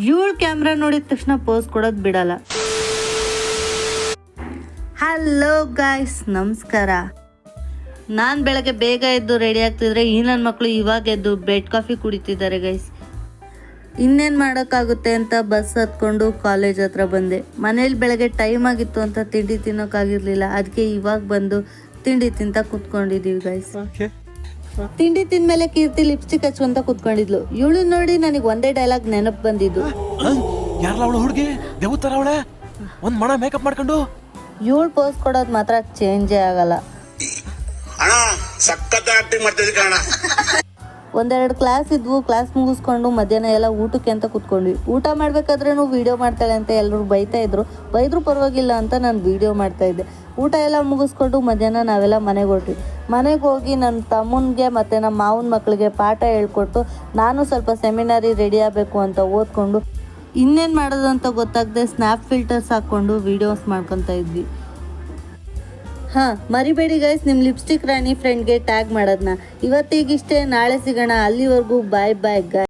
ಇವಳು ಕ್ಯಾಮ್ರಾ ನೋಡಿದ ತಕ್ಷಣ ಪೋಸ್ ಕೊಡೋದು ಬಿಡಲ್ಲ. ಹಲೋ ಗಾಯ್ಸ್, ನಮಸ್ಕಾರ. ನಾನು ಬೆಳಗ್ಗೆ ಬೇಗ ಎದ್ದು ರೆಡಿ ಆಗ್ತಿದ್ರೆ ಈ ನನ್ನ ಮಕ್ಕಳು ಇವಾಗ ಎದ್ದು ಬೆಡ್ ಕಾಫಿ ಕುಡಿತಿದ್ದಾರೆ ಗೈಸ್. ಇನ್ನೇನು ಮಾಡೋಕ್ಕಾಗುತ್ತೆ ಅಂತ ಬಸ್ ಹತ್ಕೊಂಡು ಕಾಲೇಜ್ ಹತ್ರ ಬಂದೆ. ಮನೇಲಿ ಬೆಳಗ್ಗೆ ಟೈಮ್ ಆಗಿತ್ತು ಅಂತ ತಿಂಡಿ ತಿನ್ನೋಕ್ಕಾಗಿರ್ಲಿಲ್ಲ, ಅದಕ್ಕೆ ಇವಾಗ ಬಂದು ತಿಂಡಿ ತಿಂತ ಕೂತ್ಕೊಂಡಿದ್ದೀವಿ ಗೈಸ್. ತಿಂಡಿ ತಿಂದ್ಮೇಲೆ ಕೀರ್ತಿ ಲಿಪ್ಸ್ಟಿಕ್ ಹಚ್ಚುವಂತ ಕೂತ್ಕೊಂಡಿದ್ಲು. ಇವಳು ನೋಡಿ ನನಗೆ ಒಂದೇ ಡೈಲಾಗ್ ನೆನಪು ಬಂದಿದ್ದು. ಇವಳು ಪೋಸ್ ಕೊಡೋದು ಮಾತ್ರ ಚೇಂಜೇ ಆಗಲ್ಲ. ಒಂದೆರಡು ಕ್ಲಾಸ್ ಇದ್ವು. ಕ್ಲಾಸ್ ಮುಗಿಸ್ಕೊಂಡು ಮಧ್ಯಾಹ್ನ ಎಲ್ಲ ಊಟಕ್ಕೆ ಅಂತ ಕೂತ್ಕೊಂಡ್ವಿ. ಊಟ ಮಾಡ್ಬೇಕಾದ್ರೂ ವಿಡಿಯೋ ಮಾಡ್ತಾಳೆ ಅಂತ ಎಲ್ಲರೂ ಬೈದ್ರು ಪರವಾಗಿಲ್ಲ ಅಂತ ನಾನು ವಿಡಿಯೋ ಮಾಡ್ತಾ ಇದ್ದೆ. ಊಟ ಎಲ್ಲ ಮುಗಿಸ್ಕೊಂಡು ಮಧ್ಯಾಹ್ನ ನಾವೆಲ್ಲ ಮನೆಗೆ ಹೊರಟ್ವಿ. ಮನೆಗೆ ಹೋಗಿ ನನ್ನ ತಮ್ಮನಿಗೆ ಮತ್ತು ನಮ್ಮ ಮಾವನ ಮಕ್ಕಳಿಗೆ ಪಾಠ ಹೇಳ್ಕೊಟ್ಟು ನಾನು ಸ್ವಲ್ಪ ಸೆಮಿನಾರಿ ರೆಡಿ ಆಗಬೇಕು ಅಂತ ಓದ್ಕೊಂಡು ಇನ್ನೇನು ಮಾಡೋದು ಅಂತ ಗೊತ್ತಾಗದೆ ಸ್ನ್ಯಾಪ್ ಫಿಲ್ಟರ್ಸ್ ಹಾಕ್ಕೊಂಡು ವೀಡಿಯೋಸ್ ಮಾಡ್ಕೊತಾ ಇದ್ವಿ. ಮರಿಬೇಡಿ ಗೈಸ್, ನಿಮ್ಮ ಲಿಪ್ಸ್ಟಿಕ್ ರಾಣಿ ಫ್ರೆಂಡ್ಗೆ ಟ್ಯಾಗ್ ಮಾಡೋದನ್ನ. ಇವತ್ತಿಗಿಷ್ಟೇ, ನಾಳೆ ಸಿಗೋಣ. ಅಲ್ಲಿವರೆಗೂ ಬಾಯ್ ಬಾಯ್ ಗೈಸ್.